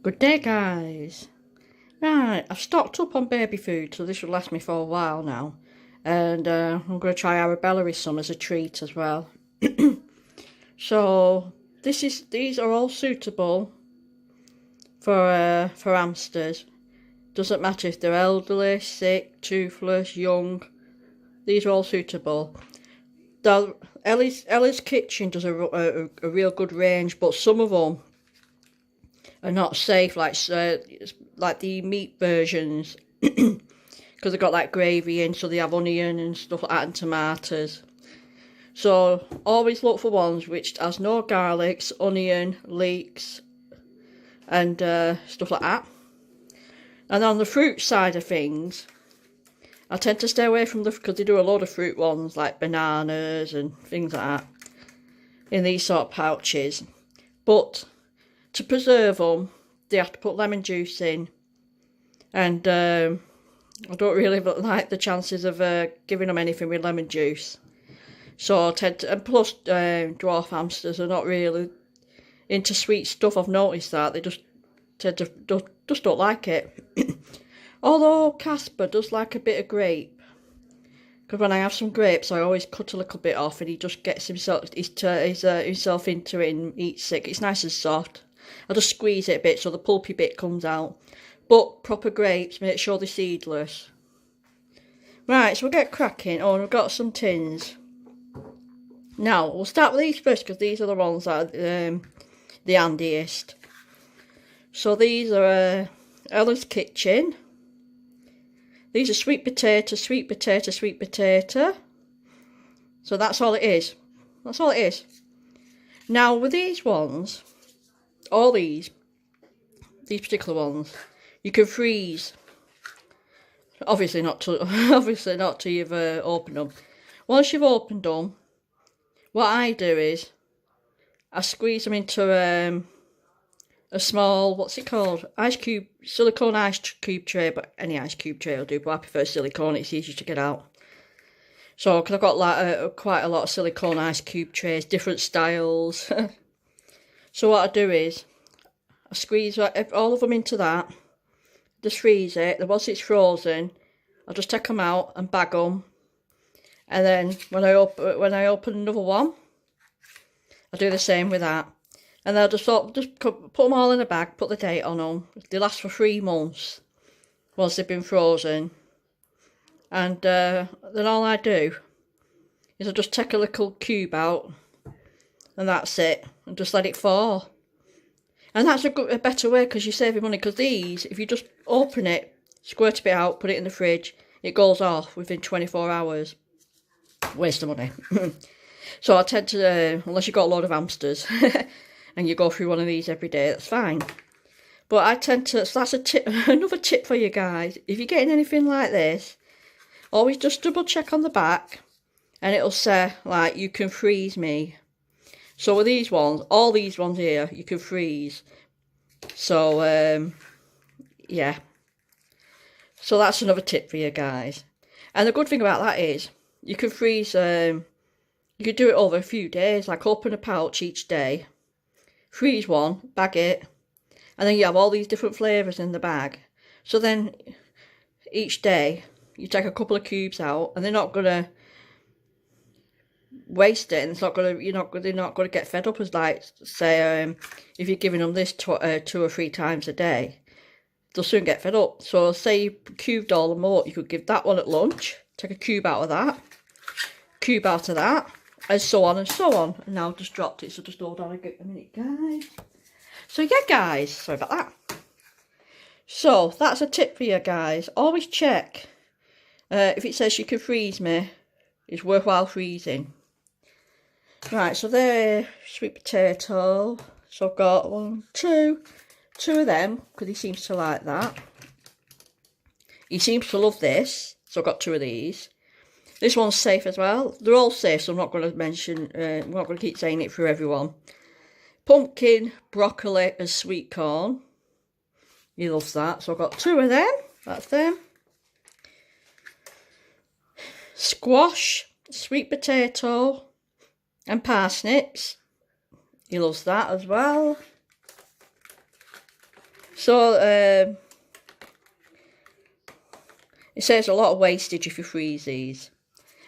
Good day, guys. Right, I've stocked up on baby food, so this will last me for a while now. And I'm going to try Arabella with some as a treat as well. So these are all suitable for hamsters. Doesn't matter if they're elderly, sick, toothless, young. These are all suitable. Ellie's Kitchen does a real good range, but some of them are not safe, like the meat versions, because they've got like gravy in, so they have onion and stuff like that, and tomatoes. So always look for ones which has no garlics, onion, leeks, and stuff like that. And on the fruit side of things, I tend to stay away from because they do a lot of fruit ones like bananas and things like that in these sort of pouches. But to preserve them, they have to put lemon juice in, and I don't really like the chances of giving them anything with lemon juice. So I tend to, and plus dwarf hamsters are not really into sweet stuff. I've noticed that they just tend to just don't like it. Although Casper does like a bit of grape, because when I have some grapes, I always cut a little bit off, and he just gets himself into it and eats it. It's nice and soft. I just squeeze it a bit so the pulpy bit comes out. But proper grapes, make sure they're seedless. Right, so we'll get cracking. Oh, and we've got some tins. Now, we'll start with these first, because these are the ones that are the handiest. So these are Ella's Kitchen. These are sweet potato, sweet potato, sweet potato. So that's all it is. That's all it is. Now, with these ones, all these particular ones, you can freeze. Obviously not till you've opened them. Once you've opened them, what I do is I squeeze them into a small, what's it called? Silicone ice cube tray, but any ice cube tray will do, but I prefer silicone, it's easier to get out. So, because I've got like quite a lot of silicone ice cube trays, different styles. So what I do is, I squeeze all of them into that, just freeze it, then once it's frozen, I'll just take them out and bag them. And then when I open another one, I do the same with that. And I'll just put them all in a bag, put the date on them. They last for 3 months once they've been frozen. And then all I do is I just take a little cube out, and that's it, and just let it fall. And that's a better way, because you're saving money, because these, if you just open it, squirt a bit out, put it in the fridge, it goes off within 24 hours. Waste of money. So I tend to, unless you've got a lot of hamsters, and you go through one of these every day, that's fine. But I tend to, so that's a tip, another tip for you guys. If you're getting anything like this, always just double check on the back, and it'll say, like, you can freeze me. So with these ones, all these ones here, you can freeze. So, yeah. So that's another tip for you guys. And the good thing about that is, you can freeze, you can do it over a few days, like open a pouch each day, freeze one, bag it, and then you have all these different flavours in the bag. So then, each day, you take a couple of cubes out, and they're not going to waste it, and it's not going to, they're not going to get fed up, as like, say, if you're giving them this 2 or 3 times a day, they'll soon get fed up. So say you cubed all them up, you could give that one at lunch, take a cube out of that, cube out of that, and so on and so on. And now I've just dropped it, so just hold on a minute, guys. So yeah, guys, sorry about that. So that's a tip for you guys. Always check if it says you can freeze me, it's worthwhile freezing. Right, so there, sweet potato. So I've got 2 of them, because he seems to like that. He seems to love this, so I've got 2 of these. This one's safe as well. They're all safe, so I'm not going to mention, I'm not going to keep saying it for everyone. Pumpkin, broccoli and sweet corn. He loves that, so I've got 2 of them. That's them. Squash, sweet potato and parsnips. He loves that as well. So, it saves a lot of wastage if you freeze these.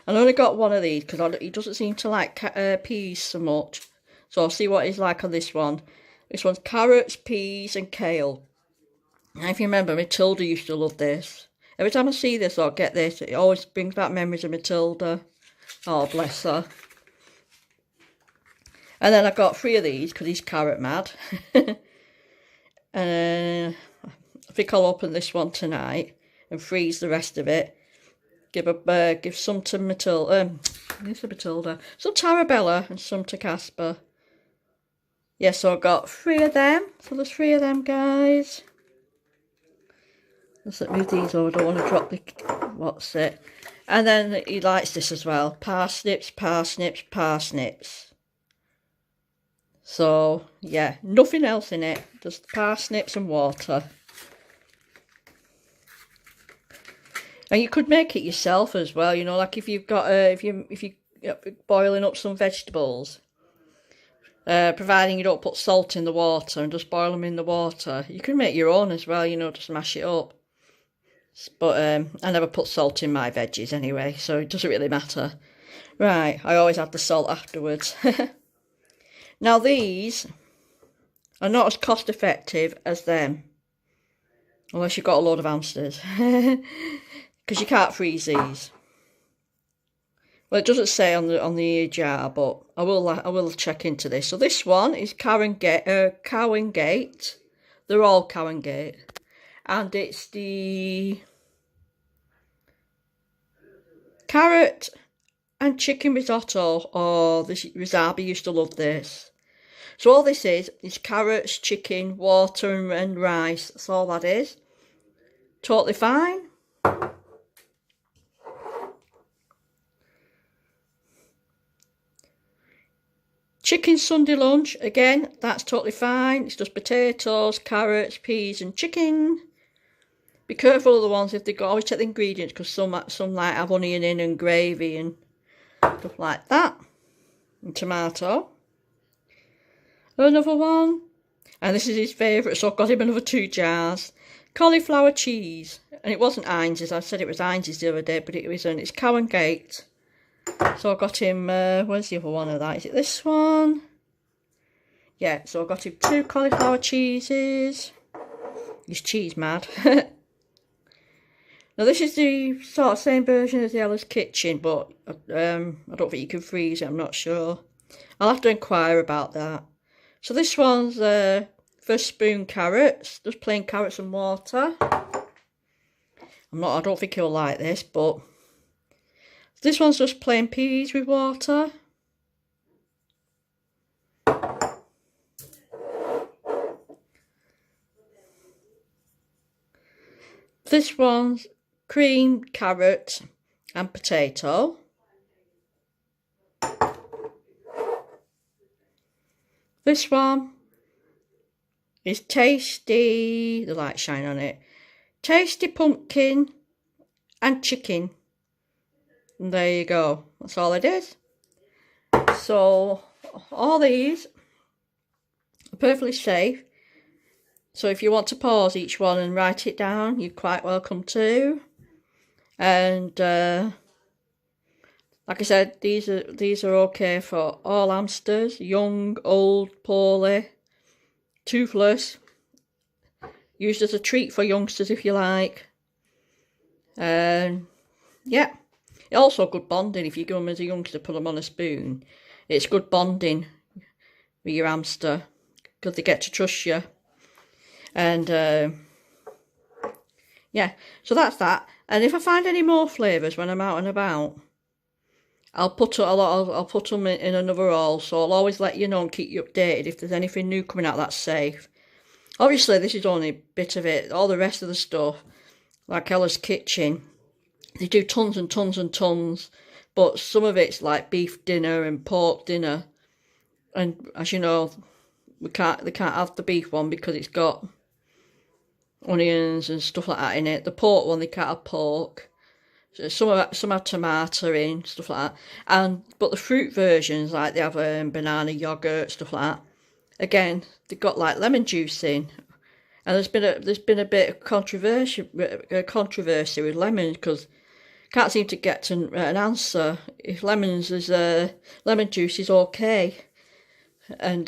I only got one of these because he doesn't seem to like peas so much. So I'll see what he's like on this one. This one's carrots, peas and kale. Now if you remember, Matilda used to love this. Every time I see this or get this, it always brings back memories of Matilda. Oh, bless her. And then I got 3 of these because he's carrot mad. I think I'll open this one tonight and freeze the rest of it. Give some to Matilda, some to Arabella and some to Casper. Yeah, so I got 3 of them. So there's 3 of them, guys. Let's move these over. I don't want to drop the what's it. And then he likes this as well. Parsnips, parsnips, parsnips. So yeah, nothing else in it. Just parsnips and water. And you could make it yourself as well, you know, like if you've got if you boiling up some vegetables, providing you don't put salt in the water and just boil them in the water, you can make your own as well, you know, just mash it up. But I never put salt in my veggies anyway, so it doesn't really matter. Right, I always add the salt afterwards. Now these are not as cost effective as them, unless you've got a load of hamsters. Because you can't freeze these. Well, it doesn't say on the jar, but I will check into this. So this one is Cow and Gate. They're all Cow and Gate, and it's the carrot and chicken risotto. Oh, this Rizabi used to love this. So all this is carrots, chicken, water, and rice. That's all that is. Totally fine. Chicken Sunday lunch, again, that's totally fine. It's just potatoes, carrots, peas and chicken. Be careful of the ones if they go, always check the ingredients because some like have onion in and gravy and stuff like that. And tomato. Another one. And this is his favourite, so I've got him another 2 jars. Cauliflower cheese. And it wasn't Heinz's, I said it was Heinz's the other day, but it isn't. It's Cow and Gate. So I got him, where's the other one of that? Is it this one? Yeah, so I got him 2 cauliflower cheeses. He's cheese mad. Now this is the sort of same version as the Ella's Kitchen, but I don't think you can freeze it, I'm not sure. I'll have to inquire about that. So this one's first spoon carrots, just plain carrots and water. I don't think he'll like this, but this one's just plain peas with water. This one's cream, carrot and potato. This one is tasty, the light shine on it, tasty pumpkin and chicken. And there you go, that's all it is. So all these are perfectly safe. So if you want to pause each one and write it down, you're quite welcome to. And like I said, these are okay for all hamsters, young, old, poorly, toothless. Used as a treat for youngsters if you like. Yeah. Also good bonding if you give them as a youngster, put them on a spoon. It's good bonding with your hamster because they get to trust you. And yeah, so that's that. And if I find any more flavours when I'm out and about, I'll put them in another haul. So I'll always let you know and keep you updated if there's anything new coming out that's safe. Obviously, this is only a bit of it. All the rest of the stuff, like Ella's Kitchen, they do tons and tons and tons, but some of it's like beef dinner and pork dinner. And as you know, they can't have the beef one because it's got onions and stuff like that in it. The pork one, they can't have pork. So some have tomato in, stuff like that. But the fruit versions, like they have banana yogurt, stuff like that. Again, they've got like lemon juice in. And there's been a bit of controversy with lemons, because can't seem to get an answer if lemon juice is okay, and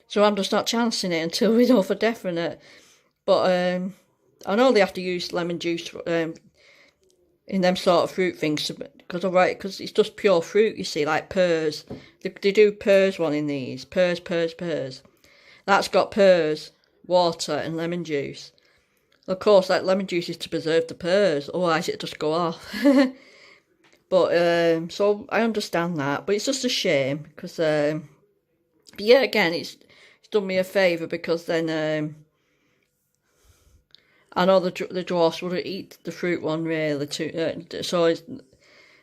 so I'm just not chancing it until we know for definite. But I know they have to use lemon juice in them sort of fruit things, because it's just pure fruit, you see, like pears. They do pears one in these, pears. That's got pears, water and lemon juice. Of course, that lemon juice is to preserve the pears, otherwise it'll just go off. But so I understand that, but it's just a shame, because but yeah, again, it's done me a favour, because then I know the dwarfs wouldn't eat the fruit one really, so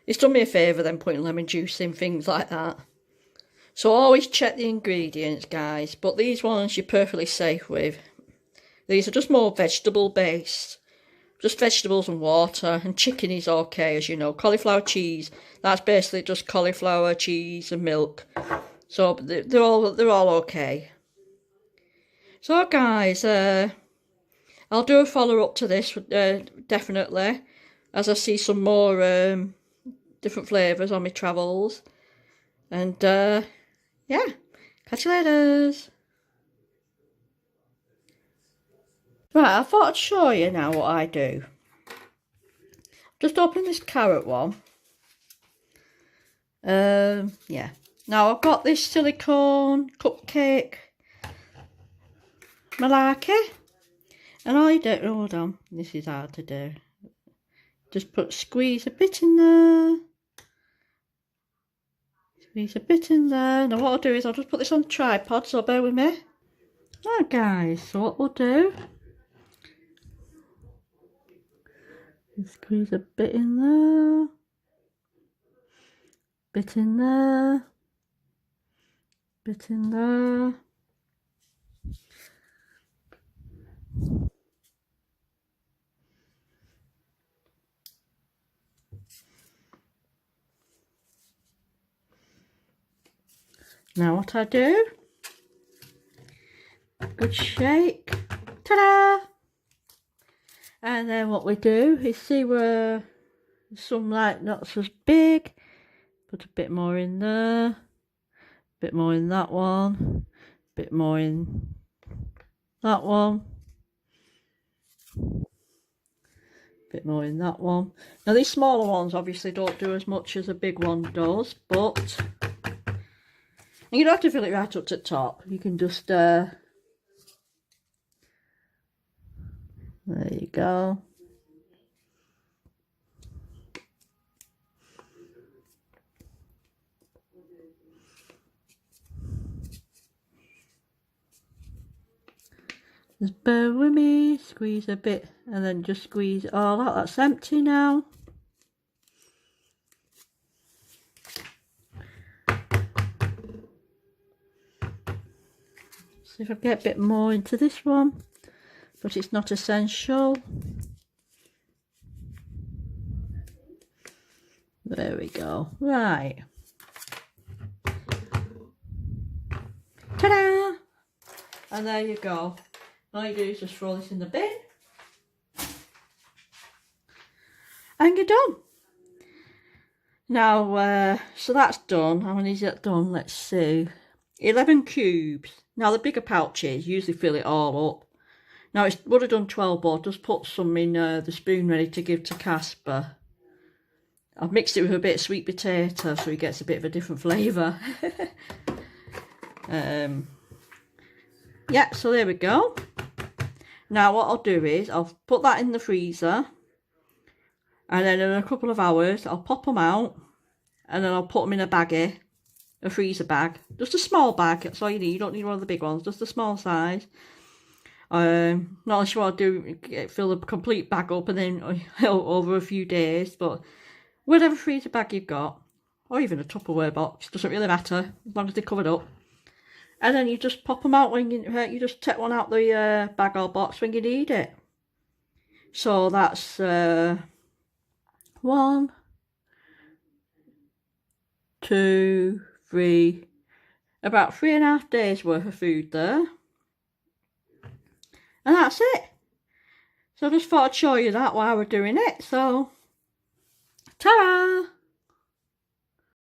it's done me a favour then putting lemon juice in things like that. So always check the ingredients, guys, but these ones you're perfectly safe with. These are just more vegetable based. Just vegetables and water, and chicken is okay, as you know. Cauliflower cheese, that's basically just cauliflower, cheese and milk. So they're all okay. So guys, I'll do a follow up to this definitely, as I see some more different flavours on my travels. And yeah, catch you later. Right, I thought I'd show you now what I do. Just open this carrot one. Yeah. Now I've got this silicone cupcake malarkey. And all you do, hold on, this is hard to do. Just squeeze a bit in there. Squeeze a bit in there. Now what I'll do is I'll just put this on a tripod, so bear with me. Right guys, so what we'll do, squeeze a bit in there, bit in there, bit in there. Now what I do, good shake, ta-da! And then what we do is see where some like not so big, put a bit more in there, a bit more in that one, a bit more in that one, a bit more in that one. Now these smaller ones obviously don't do as much as a big one does, but and you don't have to fill it right up to the top. You can just there you go. Just bear with me, squeeze a bit, and then just squeeze it all out. That's empty now. See if I get a bit more into this one, but it's not essential. There we go. Right. Ta-da! And there you go. All you do is just throw this in the bin. And you're done. Now, so that's done. How many is that done? Let's see. 11 cubes. Now, the bigger pouches usually fill it all up. Now, it would have done 12, but just put some in the spoon ready to give to Casper. I've mixed it with a bit of sweet potato so he gets a bit of a different flavour. Yeah, so there we go. Now what I'll do is I'll put that in the freezer, and then in a couple of hours I'll pop them out, and then I'll put them in a baggie, a freezer bag, just a small bag. That's all you need. You don't need one of the big ones, just a small size. Not unless you want to fill the complete bag up and then over a few days, but whatever freezer bag you've got, or even a Tupperware box, doesn't really matter as long as they're covered up. And then you just pop them out when you just take one out the bag or box when you need it. So that's 1, 2, 3, about 3.5 days worth of food there. And that's it. So I just thought I'd show you that while we're doing it. So, ta-ra!